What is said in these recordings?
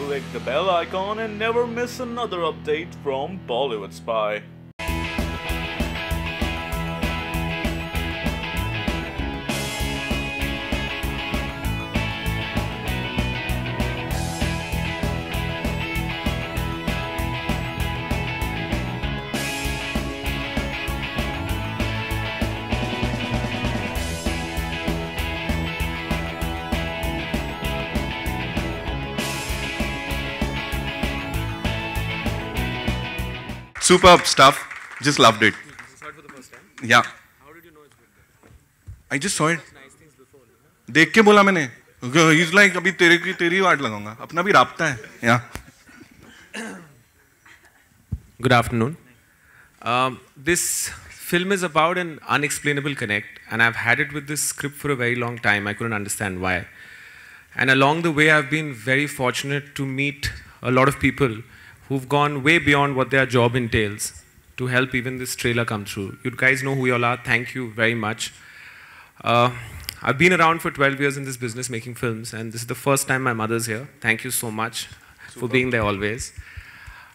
click the bell icon and never miss another update from Bollywood Spy. Superb stuff. Just loved it. You saw it for the first time? Yeah. How did you know it's good? I just saw it. Nice things before, no? देख के बोला मैंने. He's like अभी तेरी वाट लगाऊंगा. अपना भी राब्ता है. Yeah. Good afternoon. This film is about an unexplainable connect, and I've had it with this script for a very long time. I couldn't understand why. And along the way, I've been very fortunate to meet a lot of people who've gone way beyond what their job entails to help even this trailer come through. You guys know who you all are. Thank you very much. I've been around for 12 years in this business making films, and this is the first time my mother's here. Thank you so much for being there always.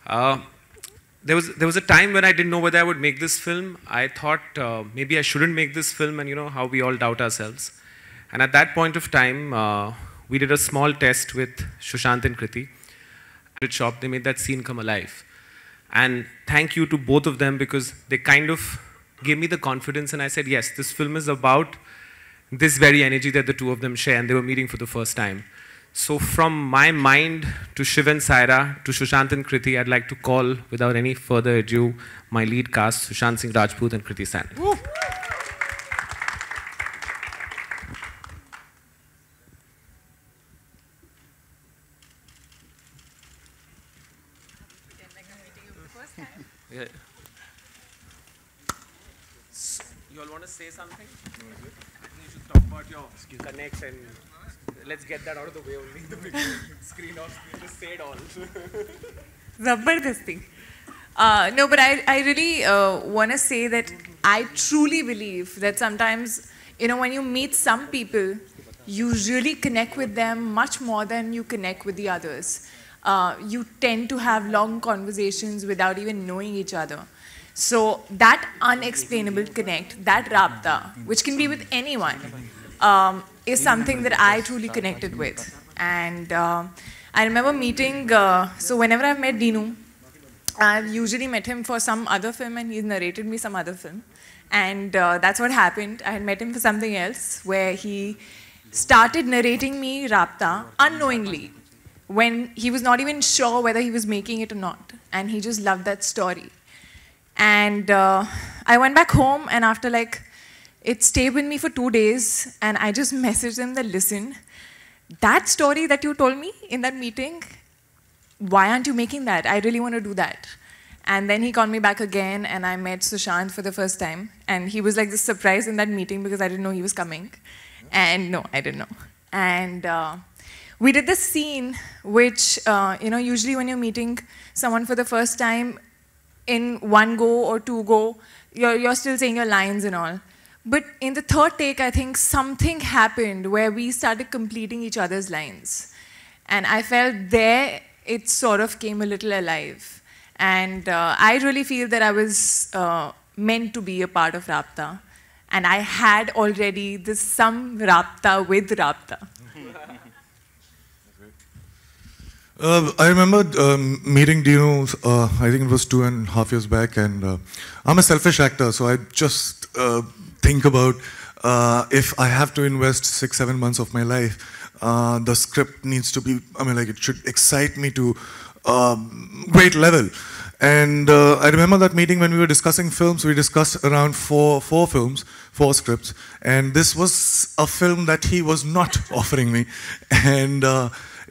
There was a time when I didn't know whether I would make this film. I thought maybe I shouldn't make this film, and you know how we all doubt ourselves. And at that point of time, we did a small test with Sushant and Kriti. Shop, they made that scene come alive. And thank you to both of them because they kind of gave me the confidence, and I said, yes, this film is about this very energy that the two of them share, and they were meeting for the first time. So from my mind to Shiv and Saira, to Sushant and Kriti, I'd like to call, without any further ado, my lead cast, Sushant Singh Rajput and Kriti Sanon. Yeah. So, you all want to say something? I think you should talk about your connects, and let's get that out of the way only. The big screen off screen, just say it all. Zabardasti. No, but I really want to say that I truly believe that sometimes, you know, when you meet some people, you really connect with them much more than you connect with the others. You tend to have long conversations without even knowing each other. So that unexplainable connect, that rabta, which can be with anyone, is something that I truly connected with. And I remember meeting, so whenever I've met Dinu, I've usually met him for some other film, and he's narrated me some other film. And that's what happened. I had met him for something else, where he started narrating me rabta unknowingly, when he was not even sure whether he was making it or not. And he just loved that story. And I went back home, and after it stayed with me for 2 days, and I just messaged him that, listen, that story that you told me in that meeting, why aren't you making that? I really want to do that. And then he called me back again, and I met Sushant for the first time. And he was like this surprise in that meeting because I didn't know he was coming. And no, I didn't know. And we did this scene which, you know, usually when you're meeting someone for the first time, in one go or two go, you're still saying your lines and all. But in the third take, I think something happened where we started completing each other's lines. And I felt there, it sort of came a little alive. And I really feel that I was meant to be a part of Rabta. And I had already this some Rabta with Rabta. I remember meeting Dino, I think it was 2.5 years back, and I'm a selfish actor, so I just think about if I have to invest 6-7 months of my life, the script needs to be, I mean, like, it should excite me to great level. And I remember that meeting when we were discussing films. We discussed around four films, 4 scripts, and this was a film that he was not offering me. And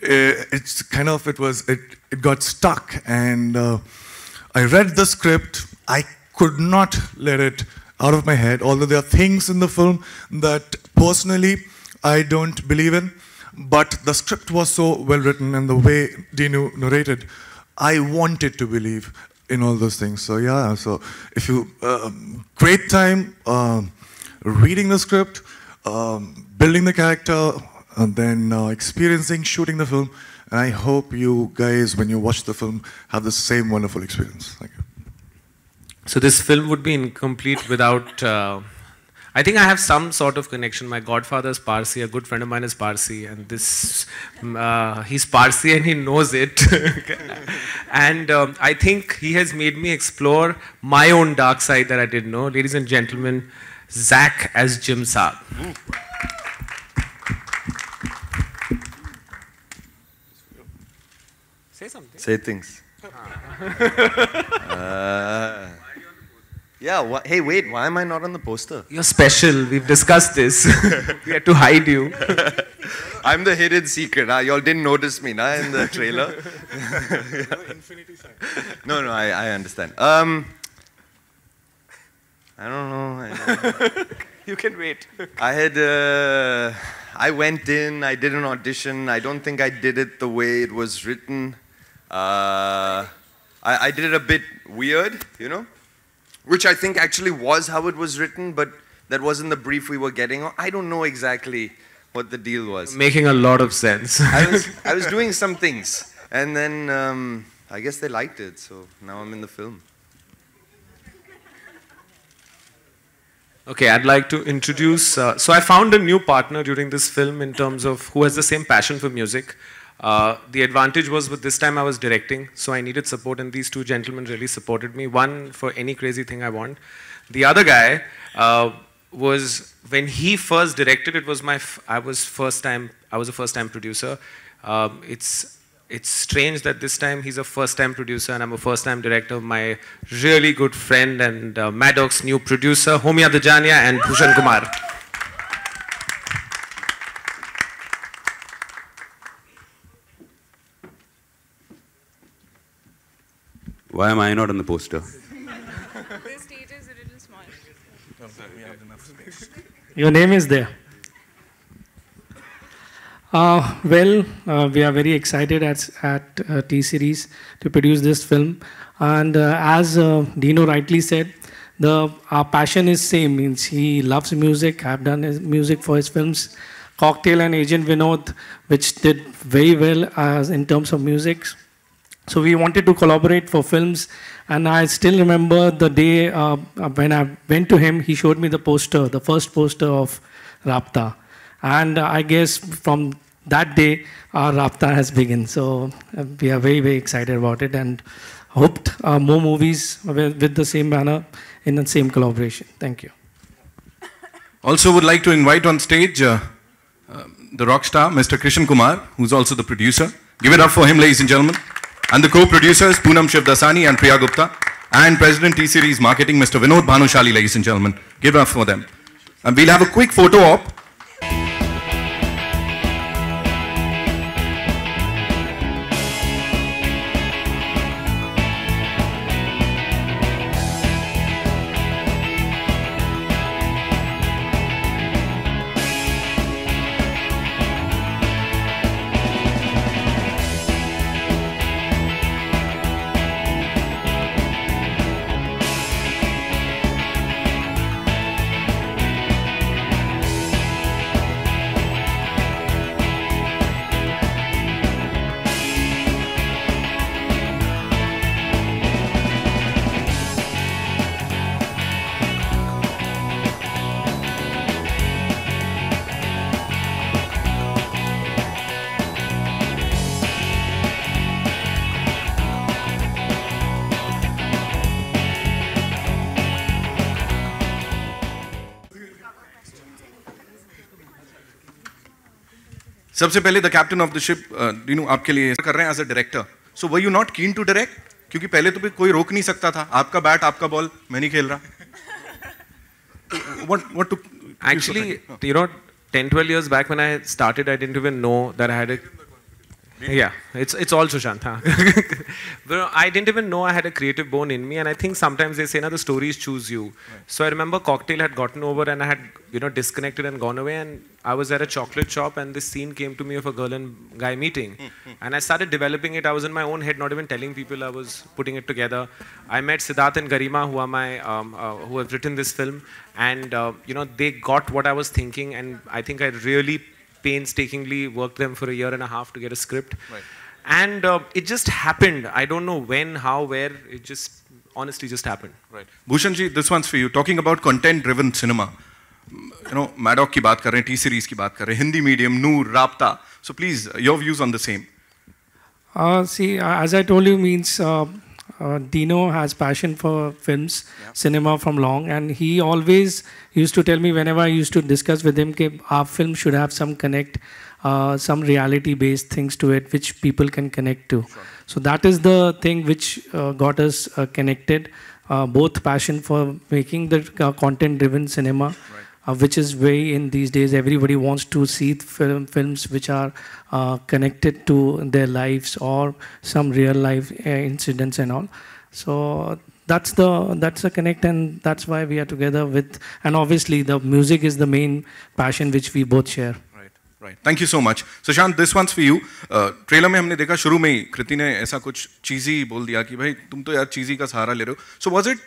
it's kind of, it got stuck, and I read the script. I could not let it out of my head, although there are things in the film that personally I don't believe in, but the script was so well written, and the way Dinu narrated, I wanted to believe in all those things. So yeah, so if you, great time reading the script, building the character, and then experiencing shooting the film, And I hope you guys, when you watch the film, have the same wonderful experience. Thank you. So this film would be incomplete without, I think I have some sort of connection. My godfather is Parsi, a good friend of mine is Parsi, and this, he's Parsi and he knows it. And I think he has made me explore my own dark side that I didn't know. Ladies and gentlemen, Zach as Jim Saab. Say something. Say things. Yeah, hey, wait, why am I not on the poster? You're special. We've discussed this. We had to hide you. I'm the hidden secret. Y'all didn't notice me in the trailer. No, I understand. I don't know. You can wait. I went in, I did an audition. I don't think I did it the way it was written. I did it a bit weird, you know? Which I think actually was how it was written, but that wasn't the brief we were getting. I don't know exactly what the deal was. Making a lot of sense. I was doing some things, and then I guess they liked it, so now I'm in the film. Okay, I'd like to introduce, so I found a new partner during this film in terms of who has the same passion for music. The advantage was with this time I was directing, so I needed support, and these two gentlemen really supported me. One for any crazy thing I want. The other guy was, when he first directed, it was I was a first-time producer. It's strange that this time he's a first-time producer and I'm a first-time director. My really good friend and Maddox's new producer, Homia Dajania and Bhushan Kumar. Why am I not on the poster? The stage is a little small. Your name is there. We are very excited at T-Series to produce this film. And as Dino rightly said, our passion is same. Means he loves music. I've done his music for his films. Cocktail and Agent Vinod, which did very well in terms of music. So we wanted to collaborate for films, and I still remember the day when I went to him, he showed me the poster, the first poster of Rabta. And I guess from that day, our Rabta has begun. So we are very, very excited about it and hoped more movies with the same banner in the same collaboration. Thank you. Also would like to invite on stage the rock star, Mr. Krishan Kumar, who's also the producer. Give it up for him, ladies and gentlemen. And the co-producers, Poonam Shivdasani and Priya Gupta. And President T-Series Marketing, Mr. Vinod Bhanushali, ladies and gentlemen. Give it up for them. And we'll have a quick photo op. सबसे पहले the captain of the ship Dinu आपके लिए कर रहे हैं as a director. So were you not keen to direct? क्योंकि पहले तो कोई रोक नहीं सकता था. आपका बैट, आपका बॉल, मैं नहीं खेल रहा. What to actually, you know, 10-12 years back when I started, I didn't even know that I had a... Yeah, it's all Sushant. Huh? But I didn't even know I had a creative bone in me, and I think sometimes they say, "Na, the stories choose you." Right. So I remember Cocktail had gotten over, and I had, you know, disconnected and gone away, and I was at a chocolate shop, and this scene came to me of a girl and guy meeting, and I started developing it. I was in my own head, not even telling people. I was putting it together. I met Siddharth and Garima, who are my who have written this film, and you know, they got what I was thinking, and I think I really painstakingly worked them for a year and a half to get a script. Right. And it just happened. I don't know when, how, where. It just honestly just happened. Right. Bhushanji, this one's for you. Talking about content-driven cinema. You know, Maddock की बात कर रहे हैं, T-series की बात कर रहे हैं, Hindi medium, Noor, Rabta. So please, your views on the same. See, as I told you, means Dino has passion for films, cinema from long, and he always used to tell me whenever I used to discuss with him that our film should have some connect, some reality-based things to it which people can connect to. Sure. So that is the thing which got us connected. Both passion for making the content-driven cinema. Right. Which is very in these days. Everybody wants to see films which are connected to their lives or some real life incidents and all. So that's the connect, and that's why we are together with. And obviously, the music is the main passion which we both share. Right. Thank you so much. Sushant, this one's for you. Trailer में हमने देखा शुरू में ही कृति ने ऐसा कुछ चीज़ी बोल दिया कि भाई तुम तो यार चीज़ी का सहारा ले रहे हो. So was it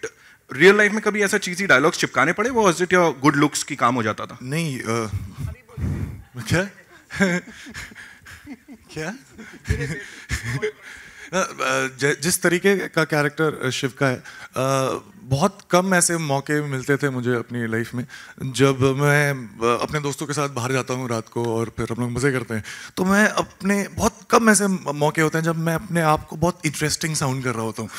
real life में कभी ऐसा चीज़ी डायलॉग्स चिपकाने पड़े, वो was it your good looks की काम हो जाता था? नहीं क्या क्या जिस तरीके का कैरेक्टर शिव का है, बहुत कम ऐसे मौके मिलते थे मुझे अपनी लाइफ में जब मैं अपने दोस्तों के साथ बाहर जाता हूँ रात को और फिर हम लोग मज़े करते हैं. तो मैं अपने बहुत कम ऐसे मौके होते हैं जब मैं अपने आप को बहुत इंटरेस्टिंग साउंड कर रहा होता हूँ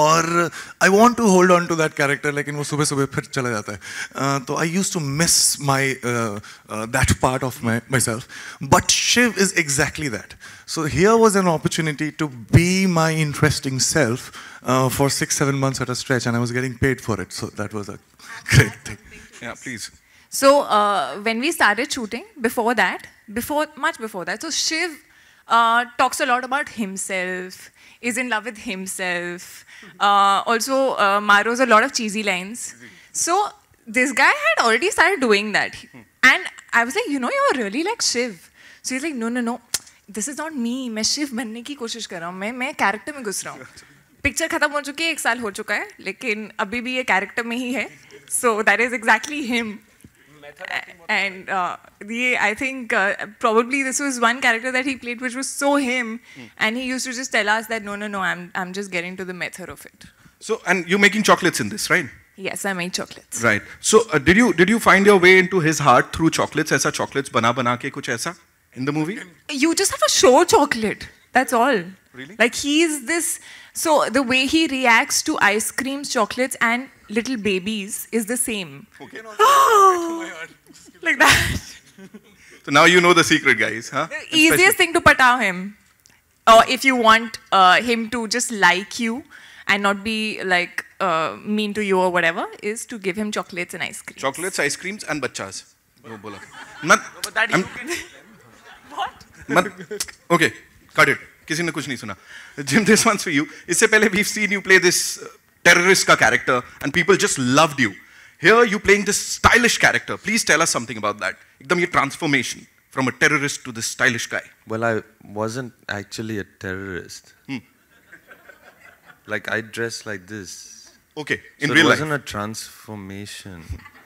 और I want to hold on to that character, लेकिन वो सुबह सुबह फिर चला जाता है. तो I use to miss my that part of my self, but Shiv is exactly that. So here was an opportunity to be my interesting self for 6-7 months at a stretch, and I was getting paid for it. So that was a great thing. Yeah, please. So when we started shooting, much before that, so Shiv talks a lot about himself, is in love with himself. Also, Maro's a lot of cheesy lines. So this guy had already started doing that, and I was like, you know, you're really like Shiv. So he's like, no. This is not me. मैं शिव बनने की कोशिश कर रहा हूँ. मैं character में घुस रहा हूँ. पिक्चर खत्म हो चुकी है, 1 साल हो चुका है, लेकिन अभी भी ये कैरेक्टर में ही है. So that is exactly him. And I think probably this was one character that he played which was so him, and he used to just tell us that no, I'm just getting to the method of it. So, and you're making chocolates in this, right? Yes, I made chocolates. Right. So did you find your way into his heart through chocolates? ऐसा chocolates बना के कुछ ऐसा? In the movie? You just have to show chocolate. That's all. Really? Like he's this. So the way he reacts to ice creams, chocolates, and little babies is the same. Okay. Like that. So now you know the secret, guys, huh? The easiest thing to pataw him, or if you want him to just like you and not be like mean to you or whatever, is to give him chocolates and ice creams. Chocolates, ice creams, and bachas. वो बोला. But that you can. What? Okay, cut it. किसी ने कुछ नहीं सुना. Jim, this one's for you. इससे पहले we've seen you play this terrorist का character, and people just loved you. Here you playing this stylish character. Please tell us something about that. एकदम ये transformation from a terrorist to this stylish guy. Well, I wasn't actually a terrorist. Like I dress like this. Okay, in so real life. It wasn't a transformation.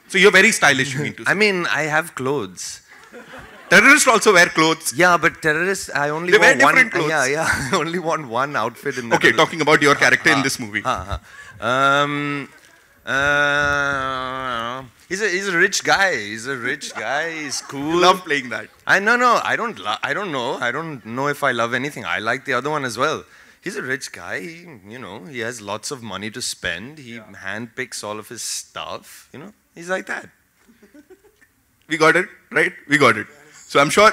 So you're very stylish, you mean to say? I mean, I have clothes. Terrorists also wear clothes. Yeah, but terrorists, I only they wear different one. Clothes. Yeah, I only want one outfit in the. Okay, talking about your character in this movie. He's a rich guy. He's a rich guy. He's cool. You love playing that. I don't know if I love anything. I like the other one as well. He's a rich guy. He has lots of money to spend. He handpicks all of his stuff. He's like that. We got it, right? We got it. So I'm sure.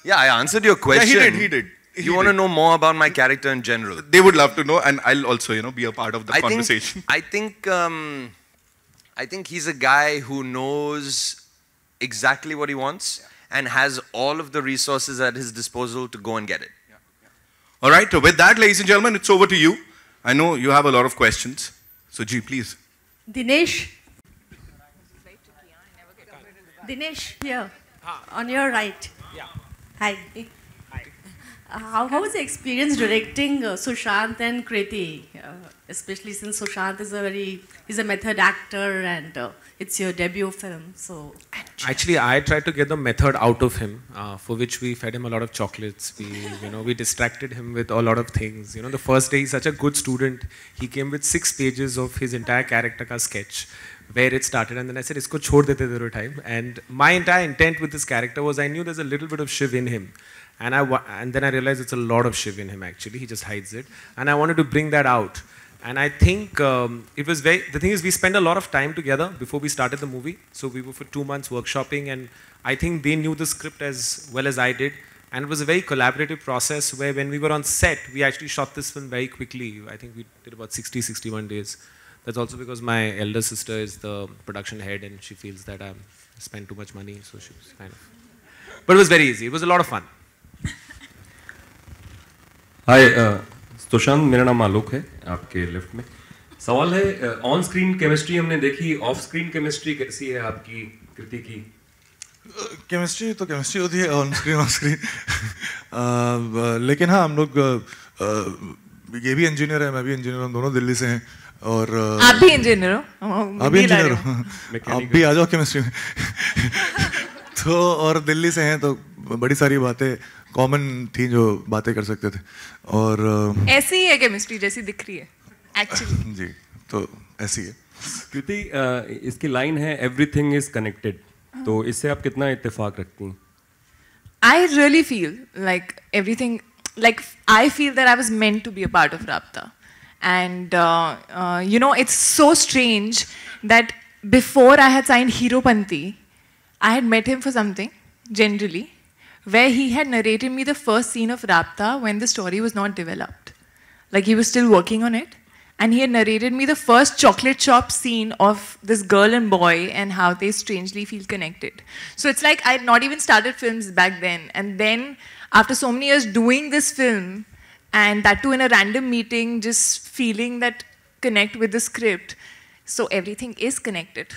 Yeah, I answered your question. Yeah, he did. You want to know more about my character in general? They would love to know, and I'll also, be a part of the conversation. I think he's a guy who knows exactly what he wants and has all of the resources at his disposal to go and get it. Yeah. All right. With that, ladies and gentlemen, it's over to you. I know you have a lot of questions. So, G, please. Dinesh. Dinesh, here, on your right. Yeah. Hi. How was the experience directing Sushant and Kriti, especially since Sushant is he's a method actor and it's your debut film, so. Actually, I tried to get the method out of him, for which we fed him a lot of chocolates. We distracted him with a lot of things. The first day he's such a good student. He came with 6 pages of his entire character ka sketch, where it started, and then I said, "Isko chhod dete zero time." And my entire intent with this character was I knew there's a little bit of Shiv in him, and then I realized it's a lot of Shiv in him actually. He just hides it, and I wanted to bring that out. And I think it was the thing is we spent a lot of time together before we started the movie. So we were for 2 months workshopping, and I think they knew the script as well as I did. And it was a very collaborative process where when we were on set, we actually shot this film very quickly. I think we did about 60, 61 days. That's also because my elder sister is the production head and she feels that I spent too much money. So she was kind of... But it was very easy. It was a lot of fun. Hi, Sushant, मेरा नाम आलोक है, आपके left में। सवाल है, on screen chemistry हमने देखी, of screen chemistry कैसी है आपकी कृति की? केमिस्ट्री तो केमिस्ट्री होती है ऑन स्क्रीन लेकिन हाँ, हम लोग ये भी इंजीनियर है, मैं भी इंजीनियर हूँ, दोनों दिल्ली से हैं। और आप भी इंजीनियर हो? आप भी इंजीनियर हो? आप भी आ जाओ केमिस्ट्री में। तो और दिल्ली से हैं तो बड़ी सारी बातें कॉमन थी जो बातें कर सकते थे। और ऐसी ही है केमिस्ट्री जैसी दिख रही है एक्चुअली। जी, तो ऐसी है। कृति, इसकी लाइन है एवरीथिंग इज कनेक्टेड, तो इससे आप कितना इत्तेफाक रखती हैं? I really feel like everything, like I feel that I was meant to be a part of Rabta. And it's so strange that before I had signed Heropanti, I had met him for something, generally, where he had narrated me the first scene of Rabta when the story was not developed. Like he was still working on it. And he had narrated me the first chocolate shop scene of this girl and boy and how they strangely feel connected. So it's like I had not even started films back then. And then after so many years doing this film, and that too in a random meeting, just feeling that connect with the script. So everything is connected.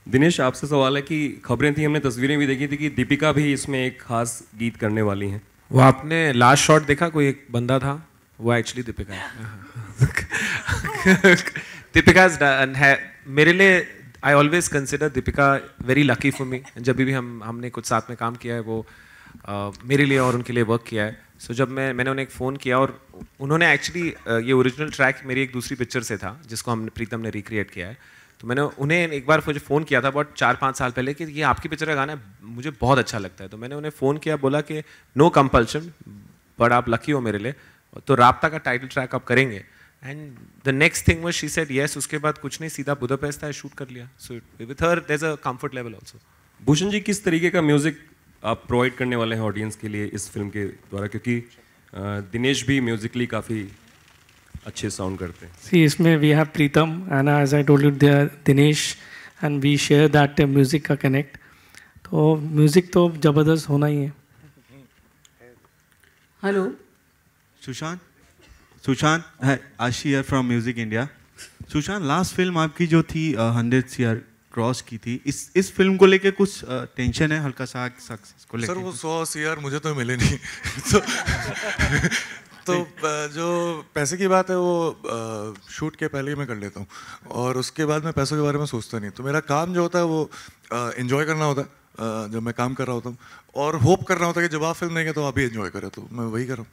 Dinesh, आपसे सवाल है कि खबरें थी, हमने तस्वीरें भी देखी थी कि दीपिका भी इसमें एक खास गीत करने वाली हैं। वो आपने लास्ट शॉट देखा, कोई एक बंदा था, वो एक्चुअली दीपिका है। दीपिका मेरे लिए, I always consider Deepika very lucky for me. जब भी हमने कुछ साथ में काम किया है, वो मेरे लिए और उनके लिए वर्क किया है। सो जब मैंने उन्हें एक फ़ोन किया, और उन्होंने एक्चुअली ये ओरिजिनल ट्रैक मेरी एक दूसरी पिक्चर से था जिसको प्रीतम ने रिक्रिएट किया है। तो मैंने उन्हें एक बार मुझे फ़ोन किया था बहुत 4-5 साल पहले कि ये आपकी पिक्चर का गाना है, मुझे बहुत अच्छा लगता है। तो मैंने उन्हें फ़ोन किया, बोला कि नो कंपल्शन, बट आप लकी हो मेरे लिए, तो राब्ता का टाइटल ट्रैक आप करेंगे। And the next thing was she said yes. उसके बाद कुछ नहीं, सीधा बुदापेस्ट है, शूट कर लिया। So with her there is a comfort level also. Bhushan ji, किस तरीके का म्यूजिक आप प्रोवाइड करने वाले हैं ऑडियंस के लिए इस फिल्म के द्वारा, क्योंकि दिनेश भी म्यूजिकली काफ़ी अच्छे साउंड करते हैं? See, इसमें we have Pritam and as I told you, Dinesh, and we share that music का connect. तो म्यूजिक तो जबरदस्त होना ही है। हेलो सुशांत है, आशी here from music India. Sushant, last film आपकी जो थी 100 CR क्रॉस की थी, इस फिल्म को लेके कुछ टेंशन है हल्का सा सक्सेस को लेके? सर, वो 100 CR मुझे तो मिले नहीं। तो जो पैसे की बात है वो शूट के पहले ही मैं कर लेता हूँ, और उसके बाद मैं पैसों के बारे में सोचता नहीं। तो मेरा काम जो होता है वो एंजॉय करना होता है जब मैं काम कर रहा होता हूँ, और होप कर रहा होता है कि जब आप फिल्म देंगे तो आप भी एंजॉय करें, तो मैं वही कर रहा हूँ।